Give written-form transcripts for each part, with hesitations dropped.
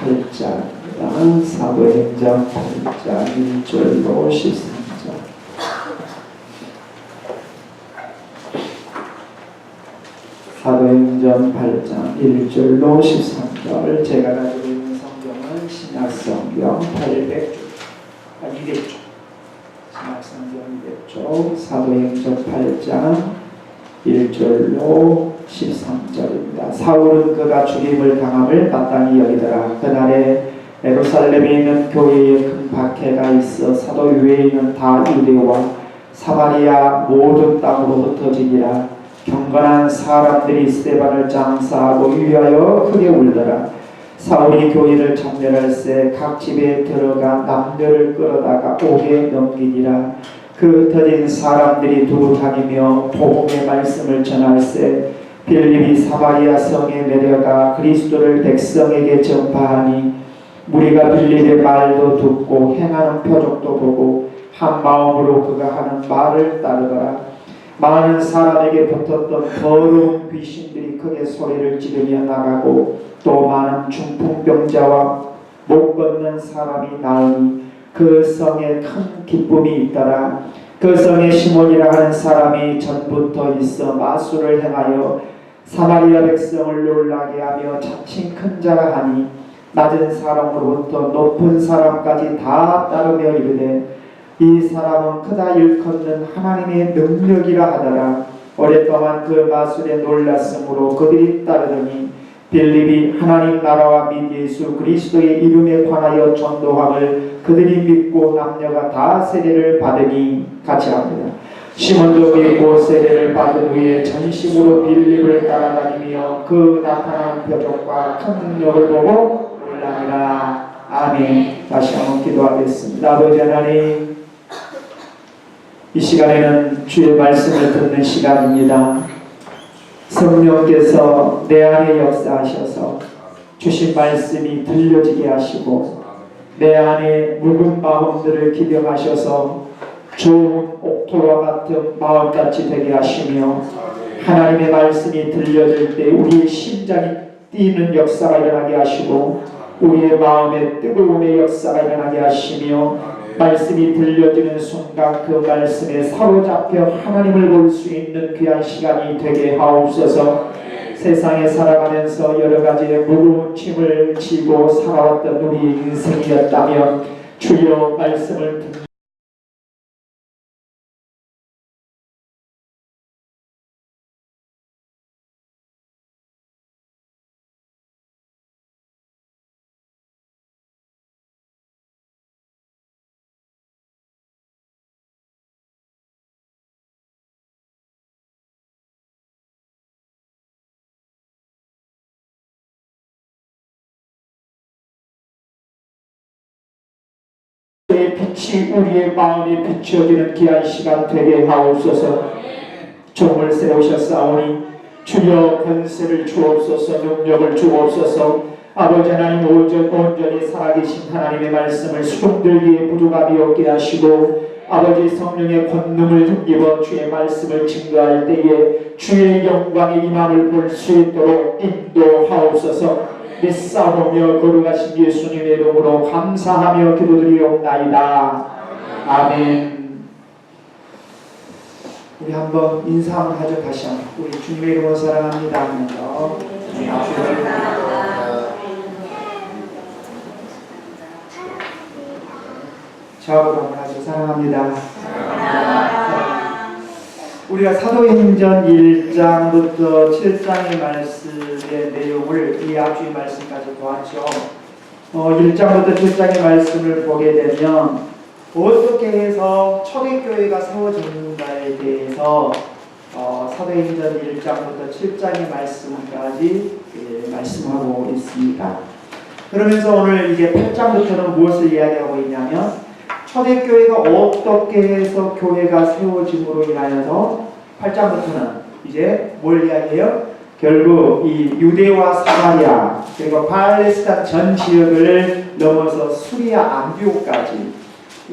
8장입니다. 사도행전 8장 1절로 13절. 사도행전 8장 1절로 13절. 제가 가지고 있는 성경은 신약성경 200쪽. 신약성경 200쪽. 사도행전 8장 1절로 13절입니다. 사울은 그가 죽임을 당함을 마땅히 여기더라. 그날에 예루살렘에 있는 교회에 큰 박해가 있어 사도 유대인은 다 유대와 사마리아 모든 땅으로 흩어지니라. 경건한 사람들이 스데반을 장사하고 위하여 크게 울더라. 사울이 교회를 참멸할새 각 집에 들어가 남녀를 끌어다가 옥에 넘기니라. 그 흩어진 사람들이 두루 다니며 복음의 말씀을 전할새 빌립이 사마리아 성에 내려가 그리스도를 백성에게 전파하니 무리가 빌립의 말도 듣고 행하는 표적도 보고 한 마음으로 그가 하는 말을 따르더라. 많은 사람에게 붙었던 더러운 귀신들이 크게 소리를 지르며 나가고 또 많은 중풍병자와 못 걷는 사람이 나으니 그 성에 큰 기쁨이 있더라. 그 성에 시몬이라 하는 사람이 전부터 있어 마술을 행하여 사마리아 백성을 놀라게 하며 자칭 큰 자라 하니 낮은 사람으로부터 높은 사람까지 다 따르며 이르되 이 사람은 크다 일컫는 하나님의 능력이라 하더라. 오랫동안 그 마술에 놀랐으므로 그들이 따르더니 빌립이 하나님 나라와 및 예수 그리스도의 이름에 관하여 전도함을 그들이 믿고 남녀가 다 세례를 받으니 같이 합니다. 시몬도 믿고 세례를 받은 후에 전심으로 빌립을 따라다니며 그 나타난 표적과 큰 능력을 보고 놀라니라. 아멘. 다시 한번 기도하겠습니다. 아버지 하나님, 이 시간에는 주의 말씀을 듣는 시간입니다. 성령께서 내 안에 역사하셔서 주신 말씀이 들려지게 하시고 내 안에 묵은 마음들을 기병하셔서 좋은 옥토와 같은 마음같이 되게 하시며 하나님의 말씀이 들려질 때 우리의 심장이 뛰는 역사가 일어나게 하시고 우리의 마음에 뜨거움의 역사가 일어나게 하시며 말씀이 들려지는 순간 그 말씀에 사로잡혀 하나님을 볼 수 있는 귀한 시간이 되게 하옵소서. 세상에 살아가면서 여러 가지의 무거운 짐을 지고 살아왔던 우리의 인생이었다면 주여 말씀을 듣는 빛이 우리의 마음에 비춰지는 귀한 시간 되게 하옵소서. 종을 세우셨사오니 주여 권세를 주옵소서. 능력을 주옵소서. 아버지 하나님 온전히 살아계신 하나님의 말씀을 수종들기에 부족함이 없게 하시고 아버지 성령의 권능을 힘입어 주의 말씀을 증거할 때에 주의 영광의 임함을 볼 수 있도록 인도하옵소서. 믿사오며 거룩하신 예수님의 이름으로 감사하며 기도드리옵나이다. 아멘. 우리 한번 인사 한번 하죠. 다시 한번. 우리 주님의 이름으로 사랑합니다 하면서 저하고 한번 하죠. 사랑합니다. 우리가 사도행전 1장부터 7장의 말씀의 내용을 이 앞주의 말씀까지 보았죠. 1장부터 7장의 말씀을 보게 되면 어떻게 해서 초대교회가 세워졌는가에 대해서 사도행전 1장부터 7장의 말씀까지 말씀하고 있습니다. 그러면서 오늘 이제 8장부터는 무엇을 이야기하고 있냐면 초대교회가 어떻게 해서 교회가 세워짐으로 인하여서 8장부터는 이제 뭘 이야기해요? 결국 이 유대와 사마리아 그리고 팔레스타인 전 지역을 넘어서 수리아 안디옥까지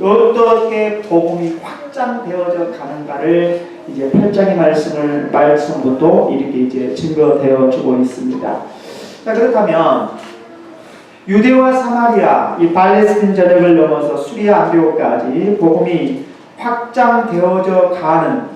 어떻게 복음이 확장되어져 가는가를 이제 8장의 말씀부터 이렇게 이제 증거되어 주고 있습니다. 자, 그렇다면 유대와 사마리아, 이 팔레스틴 전역을 넘어서 수리아 안디옥까지 복음이 확장되어져 가는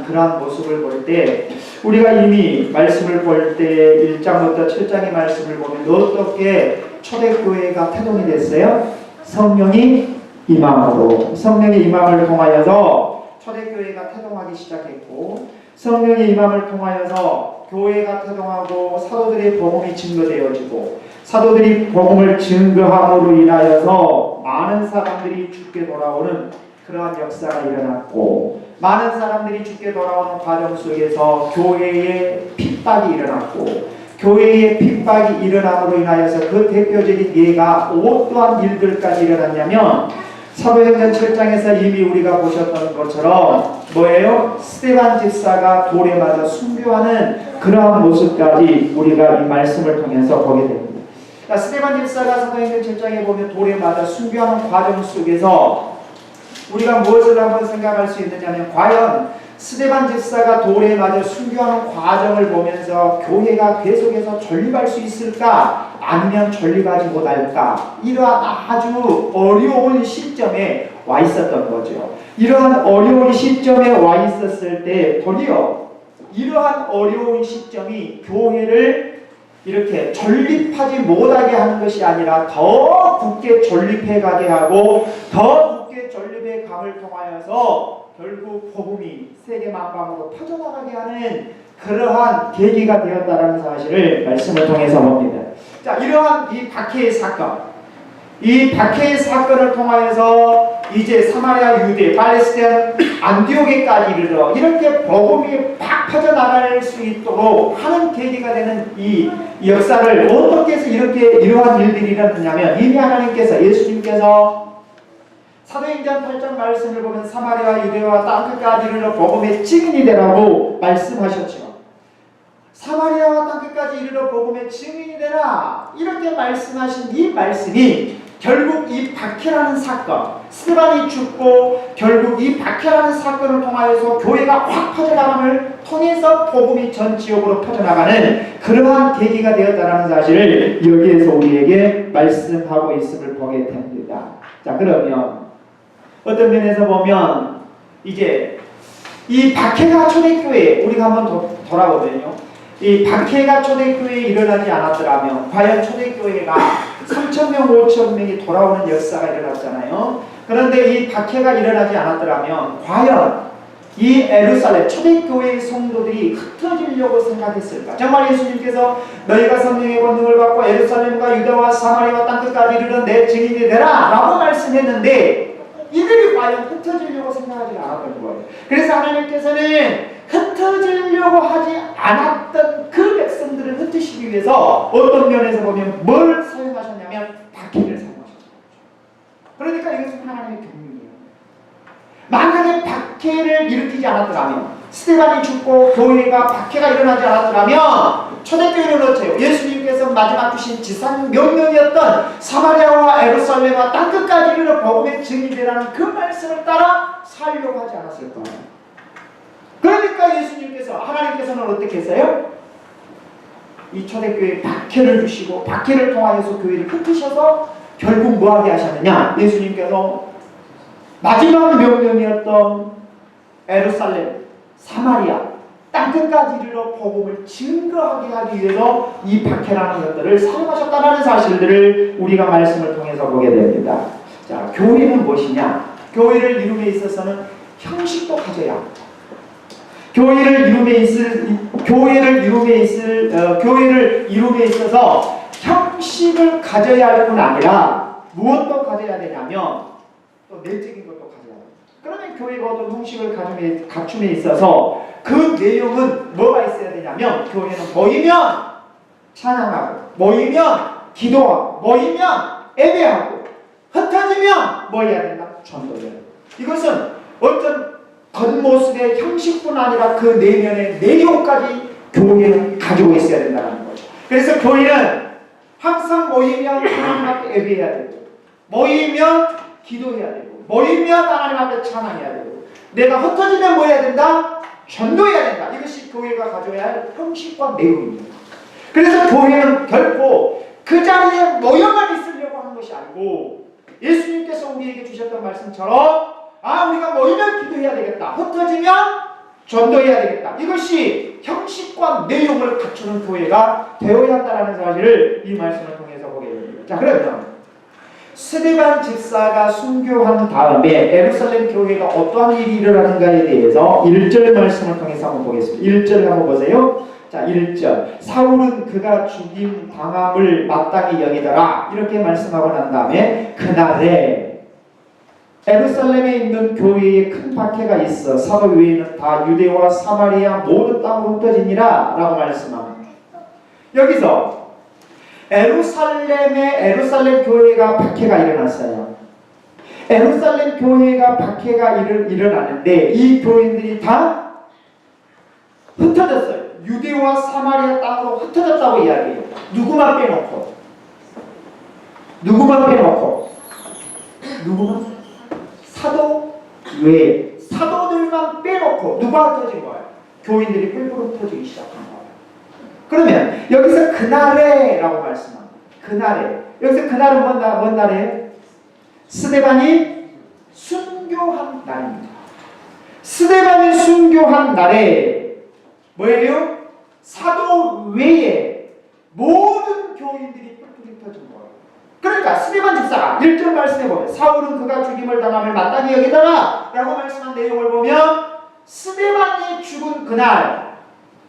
그러한 모습을 볼 때, 우리가 이미 말씀을 볼 때 1장부터 7장의 말씀을 보면 어떻게 초대교회가 태동이 됐어요? 성령이 임함으로, 성령의 임함을 통하여서 초대교회가 태동하기 시작했고, 성령의 임함을 통하여서 교회가 태동하고 사도들의 복음이 증거되어지고, 사도들이 복음을 증거함으로 인하여서 많은 사람들이 죽게 돌아오는 그러한 역사가 일어났고, 많은 사람들이 죽게 돌아오는 과정 속에서 교회의 핍박이 일어났고, 교회의 핍박이 일어남으로 인하여서 그 대표적인 예가 어떠한 일들까지 일어났냐면, 사도행전 7장에서 이미 우리가 보셨던 것처럼 뭐예요? 스데반 집사가 돌에 맞아 순교하는 그러한 모습까지 우리가 이 말씀을 통해서 보게 됩니다. 그러니까 스데반 집사가 사도행전 7장에 보면 돌에 맞아 순교하는 과정 속에서 우리가 무엇을 한번 생각할 수 있느냐면, 과연 스데반 집사가 돌에 맞아 순교하는 과정을 보면서 교회가 계속해서 전립할 수 있을까? 아니면 전립하지 못할까? 이러한 아주 어려운 시점에 와 있었던 거죠. 이러한 어려운 시점에 와 있었을 때 도리어 이러한 어려운 시점이 교회를 이렇게 전립하지 못하게 하는 것이 아니라 더 굳게 전립해 가게 하고, 더 굳게 전립의 감을 통하여서 결국 복음이 세계 만방으로 퍼져나가게 하는 그러한 계기가 되었다는 사실을 말씀을 통해서 봅니다. 자, 이러한 이 박해의 사건, 이 박해의 사건을 통하여서 이제 사마리아, 유대, 팔레스틴, 안디옥에까지 이르러 이렇게 복음이 팍 퍼져나갈 수 있도록 하는 계기가 되는 이 역사를 어떻게 해서 이러한 일들이 일어났냐면, 이미 하나님께서, 예수님께서 사도행전 8장 말씀을 보면 사마리아, 유대와 땅끝까지 이르러 복음의 증인이 되라고 말씀하셨죠. 사마리아와 땅끝까지 이르러 복음의 증인이 되라, 이렇게 말씀하신 이 말씀이 결국 이 박해라는 사건, 스데반이 죽고 결국 이 박해라는 사건을 통하여서 교회가 확 퍼져나감을 통해서 복음이 전 지역으로 퍼져나가는 그러한 계기가 되었다는 사실을 여기에서 우리에게 말씀하고 있음을 보게 됩니다. 자, 그러면 어떤 면에서 보면 이제 이 박해가 초대교회, 우리가 한번 돌아보면요, 이 박해가 초대교회에 일어나지 않았더라면 과연 초대교회가 3,000명, 5,000명이 돌아오는 역사가 일어났잖아요. 그런데 이 박해가 일어나지 않았더라면 과연 이 예루살렘 초대교회의 성도들이 흩어지려고 생각했을까? 정말 예수님께서 너희가 성령의 권능을 받고 예루살렘과 유다와 사마리아와 땅끝까지 이르러 내 증인이 되라 라고 말씀했는데, 이들이 과연 흩어지려고 생각하지 않았던 거예요. 그래서 하나님께서는 흩어지려고 하지 않았던 그 백성들을 흩으시기 위해서 어떤 면에서 보면 뭘 사용하셨냐면 박해를 사용하셨죠. 그러니까 이것은 하나님의 경륜이에요. 만약에 박해를 일으키지 않았더라면, 스데반이 죽고 교회가 박해가 일어나지 않았더라면 초대교회는 어째요? 예수님께서 마지막 주신 지상 명령이었던 사마리아와 예루살렘과 땅끝까지 이르러 복음의 증인이 되라는 그 말씀을 따라 살려고 하지 않았을 거예요. 그러니까 예수님께서, 하나님께서는 어떻게 했어요? 이 초대교회에 박해를 주시고 박해를 통하여서 교회를 흩으셔서 결국 뭐하게 하셨느냐? 예수님께서 마지막 명령이었던 예루살렘, 사마리아, 땅끝까지 이르러 복음을 증거하게 하기 위해서 이 박해라는 것들을 사용하셨다는 사실들을 우리가 말씀을 통해서 보게 됩니다. 자, 교회는 무엇이냐? 교회를 이룸에 있어서는 형식도 가져야 합니다. 교회를 이룸에 있어서 형식을 가져야 할 뿐 아니라 무엇도 가져야 되냐면 또 내적인 것도 가져야 합니다. 그러면 교회가 어떤 형식을 갖춤에 있어서 그 내용은 뭐가 있어야 되냐면, 교회는 모이면 찬양하고, 모이면 기도하고, 모이면 예배하고, 흩어지면 뭐 해야 된다? 전도해야 된다. 이것은 어떤 겉모습의 형식뿐 아니라 그 내면의 내용까지 교회는 가지고 있어야 된다는 거죠. 그래서 교회는 항상 모이면 하나님 앞에 예배해야 되고, 모이면 기도해야 되고, 모이면 하나님 앞에 찬양해야 되고, 내가 흩어지면 뭐 해야 된다? 전도해야 된다. 이것이 교회가 가져야 할 형식과 내용입니다. 그래서 교회는 결코 그 자리에 모여만 있으려고 하는 것이 아니고 예수님께서 우리에게 주셨던 말씀처럼 우리가 모이면 기도해야 되겠다. 흩어지면 전도해야 되겠다. 이것이 형식과 내용을 갖추는 교회가 되어야 한다는 사실을 이 말씀을 통해서 보게 됩니다. 자, 그러면 스데반 집사가 순교한 다음에 예루살렘 교회가 어떠한 일이 일어나는가에 대해서 1절 말씀을 통해서 한번 보겠습니다. 1절 한번 보세요. 자, 1절. 사울은 그가 죽임 당함을 마땅히 여기더라. 이렇게 말씀하고 난 다음에 그날에 예루살렘에 있는 교회에 큰 박해가 있어 사도 외에는 다 유대와 사마리아 모든 땅으로 흩어지니라 라고 말씀합니다. 여기서 예루살렘 교회가 박해가 일어났어요. 예루살렘 교회가 박해가 일어나는데 이 교인들이 다 흩어졌어요. 유대와 사마리아 땅으로 흩어졌다고 이야기해요. 누구만 빼놓고 사도 외에 사도들만 빼놓고 누가 흩어진 거예요? 교인들이 뿔뿔 흩어지기 시작한 거예요. 그러면 여기서 그날에라고 말씀합니다. 그날에 여기서 그날은 뭔 날이에요? 스데반이 순교한 날입니다. 스데반이 순교한 날에 뭐예요? 사도 외에 모든 교인들이 뿔뿔 흩어진 거예요. 그러니까 스데반 집사가 1절 말씀해 보면 사울은 그가 죽임을 당함을 마땅히 여기더라 라고 말씀한 내용을 보면 스데반이 죽은 그날,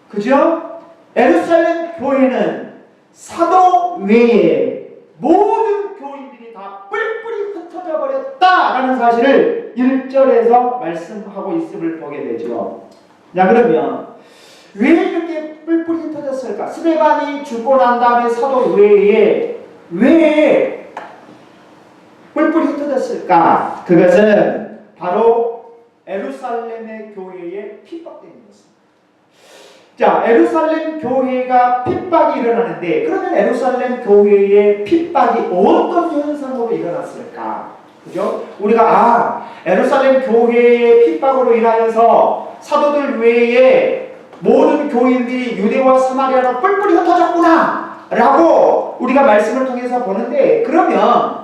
그죠? 예루살렘 교회는 사도 외에 모든 교인들이 다 뿔뿔이 흩어져 버렸다라는 사실을 1절에서 말씀하고 있음을 보게 되죠. 자, 그러면 왜 이렇게 뿔뿔이 흩어졌을까? 스데반이 죽고 난 다음에 사도 외에 왜 뿔뿔이 흩어졌을까? 그것은 바로 예루살렘의 교회에 핍박된 것입니다. 자, 예루살렘 교회가 핍박이 일어나는데 그러면 예루살렘 교회의 핍박이 어떤 현상으로 일어났을까? 그죠? 우리가 예루살렘 교회의 핍박으로 인하여서 사도들 외에 모든 교인들이 유대와 사마리아로 뿔뿔이 흩어졌구나 라고 우리가 말씀을 통해서 보는데 그러면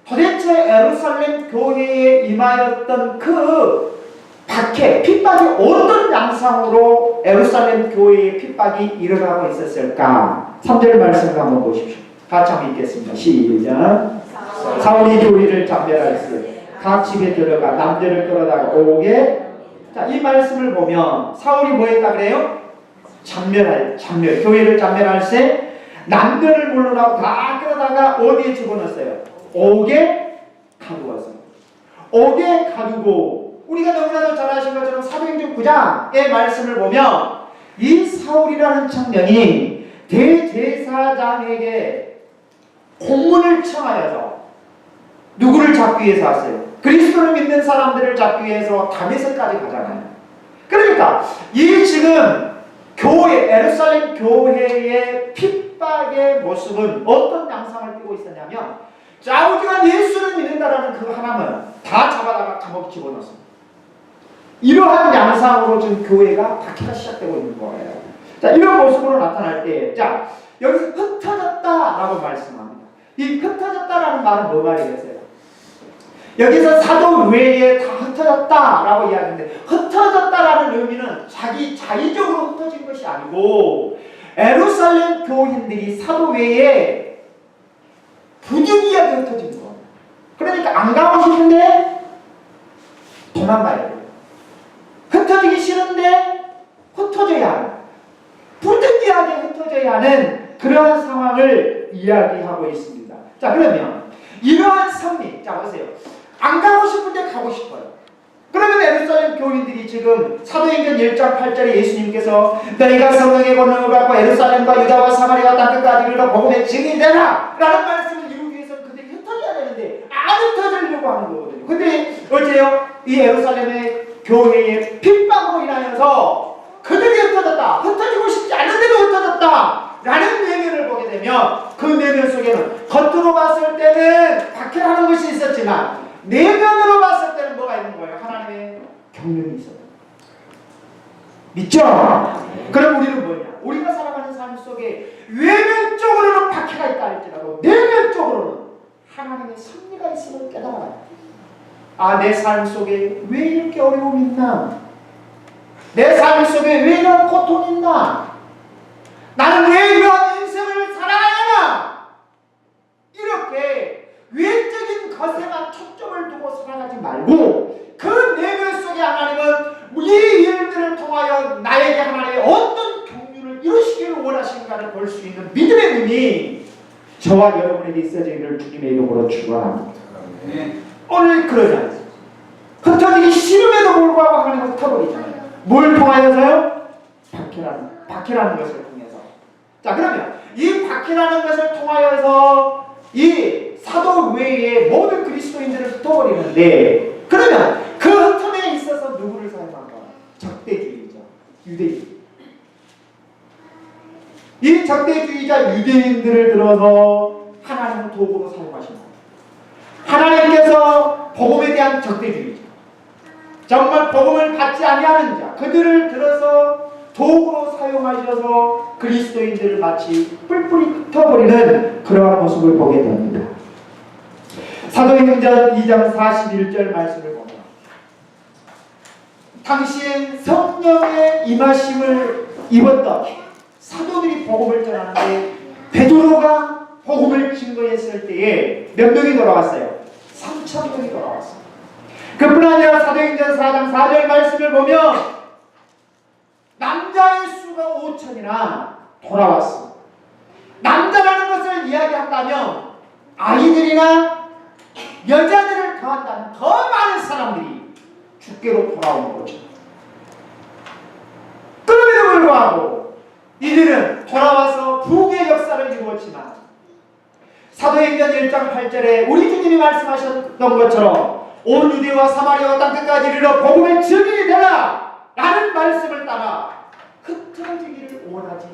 도대체 예루살렘 교회에 임하였던 그 박해, 핍박이 어떤 양상으로 예루살렘 교회의 핍박이 일어나고 있었을까? 3절 말씀을 한번 보십시오. 같이 한번 읽겠습니다. 시작. 사울이 교회를 잠멸하였으니 각 집에 들어가 남자를 끌어다가 오게. 자, 이 말씀을 보면 사울이 뭐 했다 그래요? 잠멸. 교회를 잠멸할세 남녀를 물러나고 다 끌어다가 어디에 집어넣었어요? 옥에 가두었어요. 옥에 가두고 우리가 너무나도 잘 아신 것처럼 사도행전 9장의 말씀을 보면 이 사울이라는 청년이 대제사장에게 공문을 청하여서 누구를 잡기 위해서 왔어요? 그리스도를 믿는 사람들을 잡기 위해서 다메섹까지 가잖아요. 그러니까 이 지금 예루살렘 교회의 핍박의 모습은 어떤 양상을 띠고 있었냐면 자우지간 예수를 믿는다라는 그 하나는 다 잡아다가 감옥에 집어넣었습니다. 이러한 양상으로 지금 교회가 박해가 시작되고 있는 거예요. 자, 이런 모습으로 나타날 때, 자, 여기서 흩어졌다라고 말씀합니다. 이 흩어졌다라는 말은 뭐 말이겠어요? 여기서 사도 외에 다 흩어졌다라고 이야기하는데 흩어졌다라는 의미는 자기 자의적으로 흩어진 것이 아니고 예루살렘 교인들이 사도 외에 부득이하게 흩어진 거예요. 그러니까 안 가고 싶은데 도망가야 돼요. 흩어지기 싫은데 흩어져야 하는, 부득이하게 흩어져야 하는 그러한 상황을 이야기하고 있습니다. 자, 그러면 이러한 성리, 자 보세요. 안 가고 싶은데 가고 싶어요. 그러면 예루살렘 교인들이 지금 사도행전 1장 8절에 예수님께서 너희가 성령의 권능을 받고 예루살렘과 유다와 사마리아 땅끝까지 이르러 복음의 증인이 되라 라는 말씀을 이루기 위해서는 그들이 흩어져야 되는데 안 흩어지려고 하는 거거든요. 근데 어째요? 이 예루살렘의 교회의 핍박으로 인하여서 그들이 흩어지고 싶지 않은데도 흩어졌다 라는 내면을 보게 되면 그 내면 속에는 겉으로 봤을 때는 박해하는 것이 있었지만 내면으로 봤을 때는 뭐가 있는 거예요? 하나님의 경륜이 있어요. 믿죠? 그럼 우리는 뭐냐? 우리가 살아가는 삶이 삶 속에 외면적으로는 박해가 있다 할지라도 내면적으로는 하나님의 섭리가 있음을 깨달아야 돼. 아, 내 삶 속에 왜 이렇게 어려움이 있나? 내 삶 속에 왜 이런 고통이 있나? 나는 왜 이런 인생을 살아가나? 이렇게 외적인 것에만 초점을 두고 살아가지 말고 그 내면 속에 하나님은 이 일들을 통하여 나에게 하나님의 어떤 경륜을 이루시기를 원하시는가를 볼 수 있는 믿음의 눈이 저와 여러분에게 있어지기를 주님의 이름으로 축원합니다. 오늘 그러지 않습니다. 흩어지기 싫음에도 불구하고 하나님은 흩어버리잖아요. 뭘 통하여서요? 박해라는 것을 통해서. 자, 그러면 이 박해라는 것을 통하여서 이 사도 외에 모든 그리스도인들을 흩어버리는데, 그러면 그 흩음에 있어서 누구를 사용한가? 적대주의자, 유대인. 이 적대주의자 유대인들을 들어서 하나님은 도구로 사용하십니다. 하나님께서 복음에 대한 적대주의자, 정말 복음을 받지 아니하는 자, 그들을 들어서 도구로 사용하셔서 그리스도인들을 마치 뿔뿔이 흩어버리는 그러한 모습을 보게 됩니다. 사도행전 2장 41절 말씀을 보면 당시엔 성령의 임하심을 입었던 사도들이 복음을 전하는데 베드로가 복음을 증거했을 때에 몇 명이 돌아왔어요? 3,000명이 돌아왔어요. 그뿐 아니라 사도행전 4장 4절 말씀을 보면 남자의 수가 5,000이나 돌아왔습니다. 남자라는 것을 이야기한다면 아이들이나 여자들을 더한다면 더 많은 사람들이 주께로 돌아온 거죠. 그럼에도 불구하고 이들은 돌아와서 부흥의 역사를 이루었지만 사도행전 1장 8절에 우리 주님이 말씀하셨던 것처럼 온 유대와 사마리아와 땅끝까지 이르러 복음의 증인이 되라 라는 말씀을 따라 흩어지기를 원하지